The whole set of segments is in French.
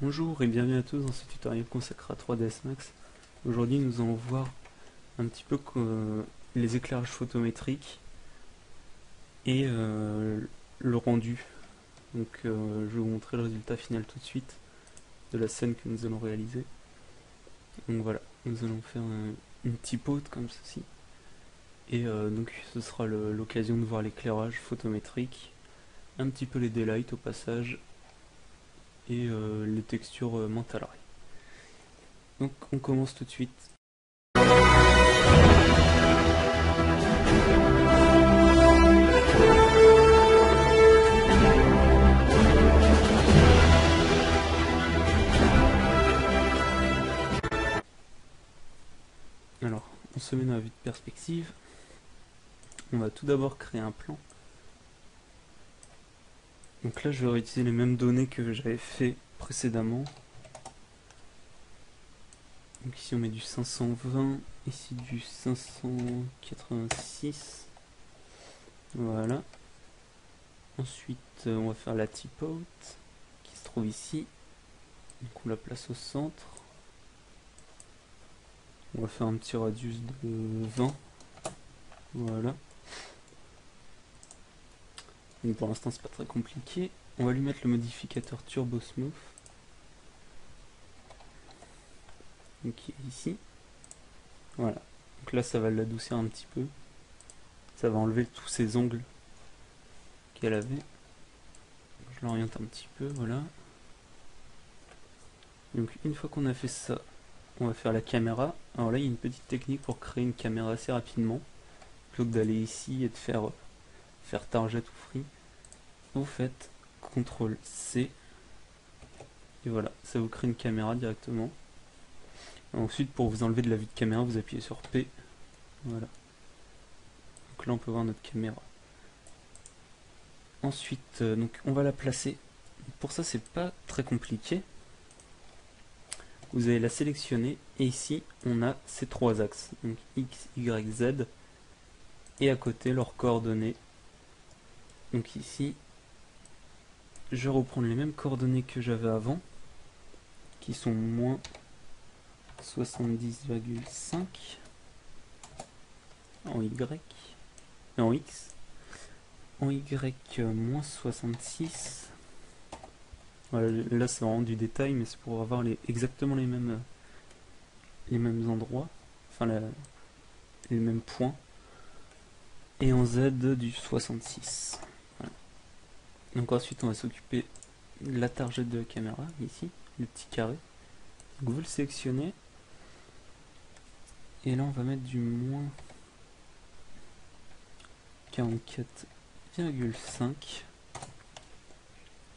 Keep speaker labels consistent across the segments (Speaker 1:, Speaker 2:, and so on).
Speaker 1: Bonjour et bienvenue à tous dans ce tutoriel consacré à 3ds Max. Aujourd'hui nous allons voir un petit peu les éclairages photométriques et le rendu. Donc je vais vous montrer le résultat final tout de suite de la scène que nous allons réaliser. Donc voilà, nous allons faire une typote comme ceci. Et donc ce sera l'occasion de voir l'éclairage photométrique, un petit peu les daylights au passage et les textures mental ray. Donc on commence tout de suite. Alors, on se met dans la vue de perspective. On va tout d'abord créer un plan. Donc là, je vais réutiliser les mêmes données que j'avais fait précédemment. Donc ici, on met du 520, ici du 586. Voilà. Ensuite, on va faire la typote qui se trouve ici. Donc on la place au centre. On va faire un petit radius de 20. Voilà. Donc pour l'instant, c'est pas très compliqué. On va lui mettre le modificateur Turbo Smooth. Donc qui est ici. Voilà. Donc là, ça va l'adoucir un petit peu. Ça va enlever tous ces ongles qu'elle avait. Je l'oriente un petit peu, voilà. Donc une fois qu'on a fait ça, on va faire la caméra. Alors là, il y a une petite technique pour créer une caméra assez rapidement. Plutôt que d'aller ici et de faire target ou free. Vous faites CTRL C. Et voilà, ça vous crée une caméra directement. Ensuite, pour vous enlever de la vue de caméra, vous appuyez sur P. Voilà. Donc là, on peut voir notre caméra. Ensuite, donc on va la placer. Pour ça, c'est pas très compliqué. Vous allez la sélectionner et ici, on a ces trois axes. Donc X, Y, Z. Et à côté, leurs coordonnées. Donc ici, je vais reprendre les mêmes coordonnées que j'avais avant, qui sont moins 70,5 en Y et en X. En Y, moins 66. Voilà, là c'est vraiment du détail, mais c'est pour avoir exactement les mêmes endroits, enfin les mêmes points. Et en Z du 66. Voilà. Donc ensuite on va s'occuper de la target de la caméra, ici, le petit carré. Donc vous le sélectionnez. Et là on va mettre du moins 44,5.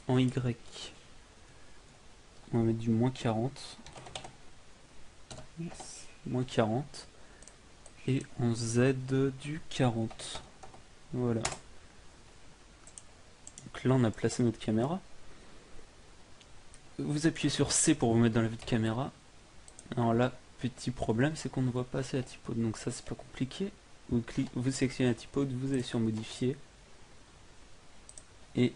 Speaker 1: En Y, on va mettre du moins 40. Moins 40. Et en Z du 40. Voilà. Donc là on a placé notre caméra. Vous appuyez sur C pour vous mettre dans la vue de caméra. Alors là, petit problème, c'est qu'on ne voit pas assez la typode. Donc ça c'est pas compliqué. Vous sélectionnez la typode, vous allez sur modifier. Et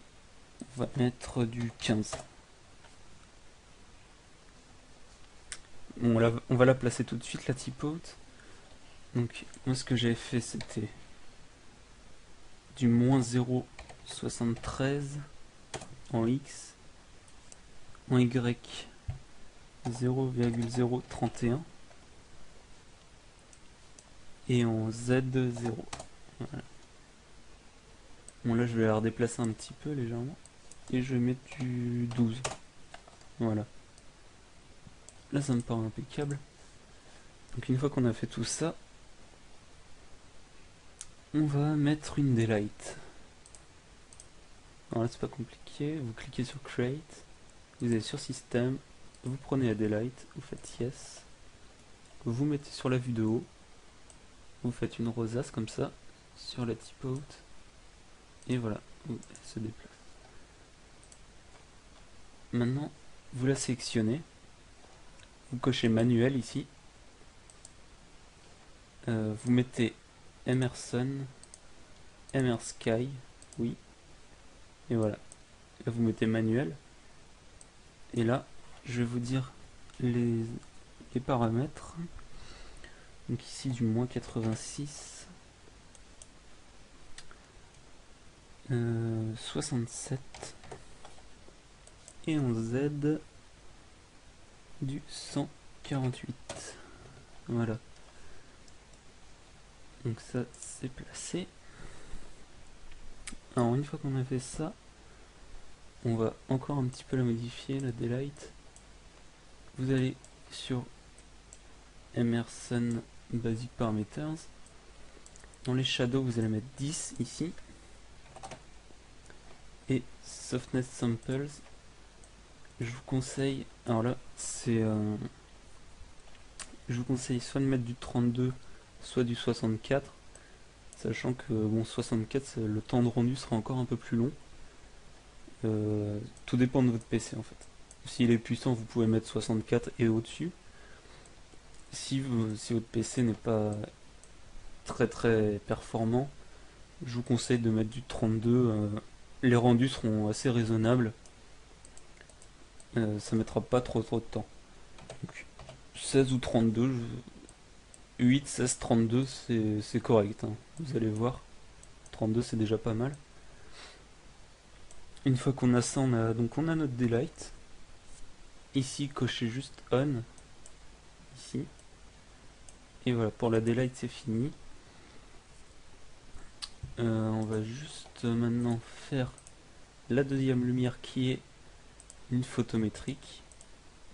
Speaker 1: on va mettre du 15. Bon, on va la placer tout de suite, la typode. Donc moi ce que j'avais fait c'était du moins 0,73 en X, en Y 0,031 et en Z 0. Voilà. Bon là je vais la redéplacer un petit peu légèrement et je vais mettre du 12. Voilà. Là ça me paraît impeccable. Donc une fois qu'on a fait tout ça, on va mettre une daylight. Alors là c'est pas compliqué, vous cliquez sur Create, vous allez sur System, vous prenez la daylight, vous faites Yes, vous mettez sur la vue de haut, vous faites une rosace comme ça, sur la typote, et voilà, elle se déplace. Maintenant, vous la sélectionnez, vous cochez manuel ici, vous mettez Emerson, Sky, oui, et voilà. Là vous mettez manuel, et là je vais vous dire les paramètres. Donc ici du moins 86, 67 et en Z du 148. Voilà. Donc ça c'est placé. Alors une fois qu'on a fait ça, on va encore un petit peu la modifier, la daylight. Vous allez sur Emerson Basic Parameters. Dans les shadows, vous allez mettre 10 ici. Et Softness Samples, je vous conseille, alors là, c'est... je vous conseille soit de mettre du 32, soit du 64. Sachant que, bon, 64, le temps de rendu sera encore un peu plus long. Tout dépend de votre PC en fait. S'il est puissant, vous pouvez mettre 64 et au-dessus. Si votre PC n'est pas très performant, je vous conseille de mettre du 32. Les rendus seront assez raisonnables. Ça mettra pas trop de temps. Donc, 16 ou 32, 8, 16, 32, c'est correct. Hein. Vous allez voir. 32, c'est déjà pas mal. Une fois qu'on a ça, on a notre daylight. Ici, cochez juste on. Ici. Et voilà, pour la daylight, c'est fini. On va juste maintenant faire la deuxième lumière qui est une photométrique.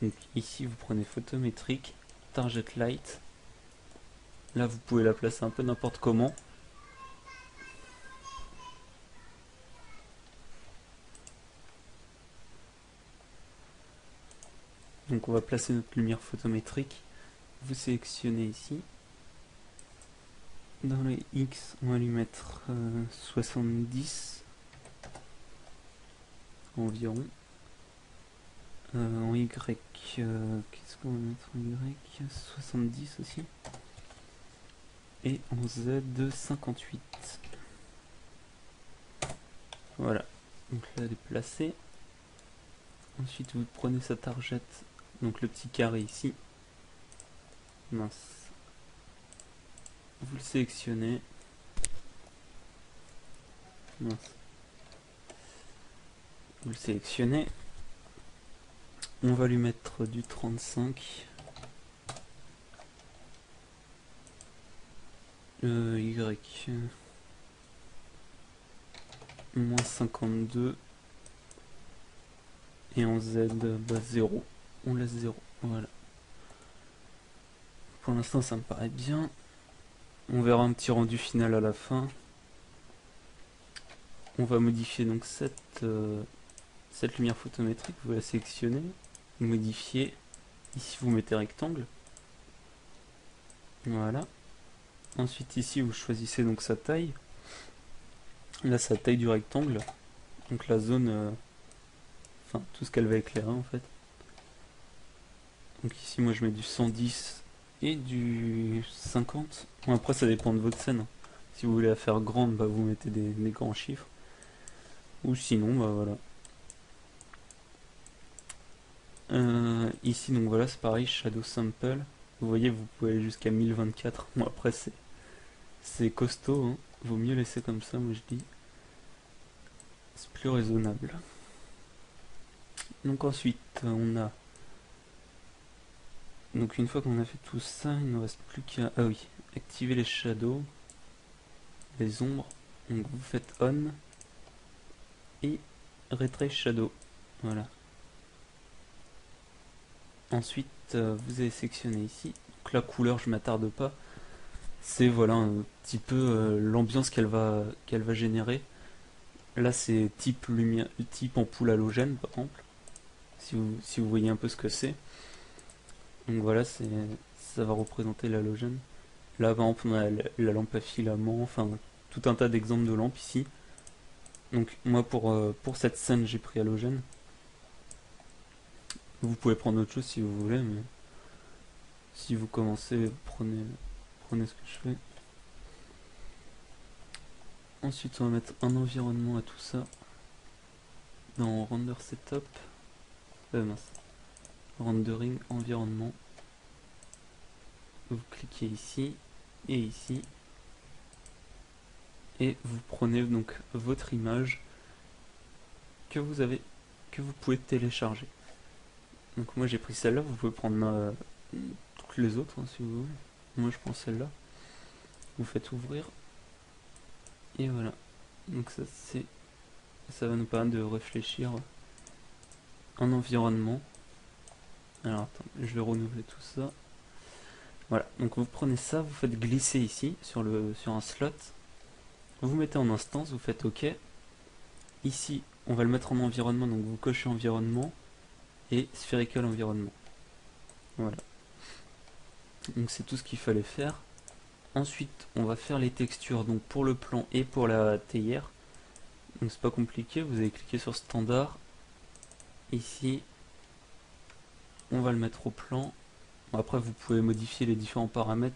Speaker 1: Donc ici, vous prenez photométrique, target light. Là, vous pouvez la placer un peu n'importe comment. Donc on va placer notre lumière photométrique. Vous sélectionnez ici. Dans les X, on va lui mettre 70 environ. En Y, qu'est-ce qu'on va mettre en Y? 70 aussi. Et en Z, 58. Voilà. Donc là, elle est placée. Ensuite, vous prenez sa target, donc le petit carré ici. Mince. Vous le sélectionnez. Mince. Vous le sélectionnez. On va lui mettre du 35. Y. Moins 52. Et en Z, 0. On laisse 0. Voilà. Pour l'instant, ça me paraît bien. On verra un petit rendu final à la fin. On va modifier donc cette lumière photométrique. Vous la sélectionnez. Vous modifiez. Ici, vous mettez rectangle. Voilà. Ensuite, ici, vous choisissez donc sa taille. Là, c'est la taille du rectangle. Donc la zone... enfin, tout ce qu'elle va éclairer en fait. Donc ici, moi, je mets du 110 et du 50. Bon, après, ça dépend de votre scène. Si vous voulez la faire grande, bah, vous mettez des grands chiffres. Ou sinon, bah voilà. Ici, donc voilà, c'est pareil, Shadow Sample. Vous voyez, vous pouvez aller jusqu'à 1024. Bon, après, c'est costaud, hein. Vaut mieux laisser comme ça, moi je dis. C'est plus raisonnable. Donc ensuite, on a... Donc une fois qu'on a fait tout ça, il ne reste plus qu'à... Ah oui, activer les shadows, les ombres. Donc vous faites on et retrace shadow. Voilà. Ensuite, vous allez sélectionner ici. Donc la couleur, je m'attarde pas. C'est voilà un petit peu l'ambiance qu'elle va générer. Là, c'est type lumière, type ampoule halogène par exemple. Si vous voyez un peu ce que c'est. Donc voilà, ça va représenter l'halogène. Là, par exemple, on a la lampe à filament, enfin, tout un tas d'exemples de lampes ici. Donc, moi, pour cette scène, j'ai pris halogène. Vous pouvez prendre autre chose si vous voulez, mais si vous commencez, prenez ce que je fais. Ensuite, on va mettre un environnement à tout ça. Dans Render Setup. Mince. rendering environnement, vous cliquez ici et ici, et vous prenez donc votre image que vous pouvez télécharger. Donc moi j'ai pris celle-là, vous pouvez prendre toutes les autres hein, si vous voulez. Moi je prends celle-là. Vous faites ouvrir et voilà. Donc ça va nous permettre de réfléchir un environnement. Alors attends, je vais renouveler tout ça. Voilà, donc vous prenez ça, vous faites glisser ici sur un slot. Vous mettez en instance, vous faites OK. Ici, on va le mettre en environnement, donc vous cochez environnement et sphérical environnement. Voilà. Donc c'est tout ce qu'il fallait faire. Ensuite, on va faire les textures donc pour le plan et pour la théière. Donc c'est pas compliqué, vous allez cliquer sur standard. Ici, on va le mettre au plan. Bon, après, vous pouvez modifier les différents paramètres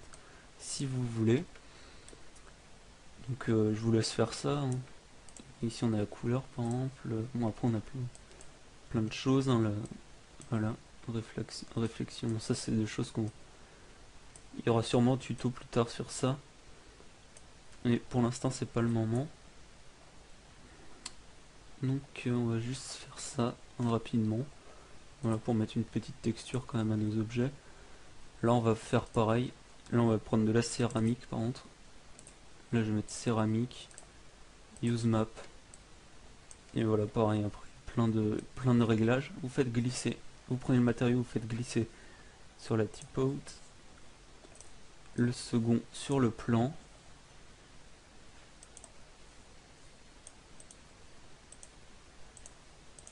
Speaker 1: si vous voulez. Donc je vous laisse faire ça. Hein. Ici on a la couleur par exemple. Bon après on a plein de choses. Hein, voilà, réflexion. Ça c'est des choses qu'on... Il y aura sûrement un tuto plus tard sur ça. Mais pour l'instant c'est pas le moment. Donc on va juste faire ça rapidement. Voilà, pour mettre une petite texture quand même à nos objets. Là on va faire pareil. Là on va prendre de la céramique par contre. Là je vais mettre céramique. Use map. Et voilà, pareil, après plein de réglages. Vous faites glisser. Vous prenez le matériau, vous faites glisser sur la tip out. Le second sur le plan.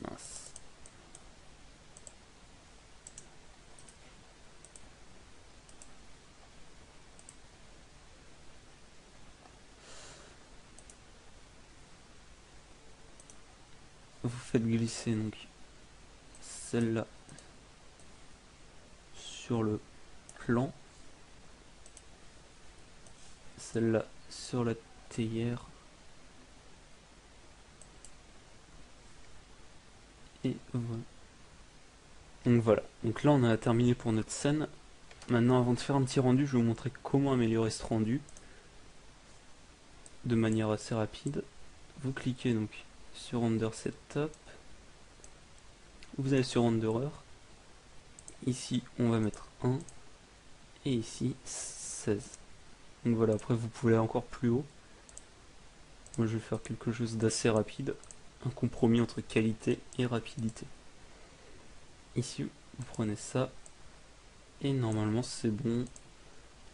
Speaker 1: Mince. Vous faites glisser donc celle-là sur le plan, celle-là sur la théière et voilà. Donc voilà, donc là on a terminé pour notre scène. Maintenant avant de faire un petit rendu, je vais vous montrer comment améliorer ce rendu de manière assez rapide. Vous cliquez donc sur Render Setup, vous allez sur Renderer, ici on va mettre 1 et ici 16. Donc voilà, après vous pouvez aller encore plus haut. Moi je vais faire quelque chose d'assez rapide, un compromis entre qualité et rapidité. Ici vous prenez ça et normalement c'est bon.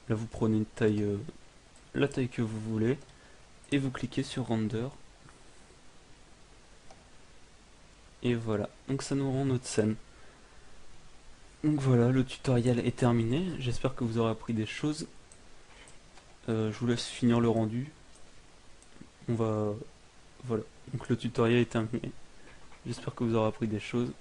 Speaker 1: Là vous prenez une taille, la taille que vous voulez et vous cliquez sur Render. Et voilà, donc ça nous rend notre scène. Donc voilà, le tutoriel est terminé. J'espère que vous aurez appris des choses. Je vous laisse finir le rendu. Voilà, donc le tutoriel est terminé. J'espère que vous aurez appris des choses.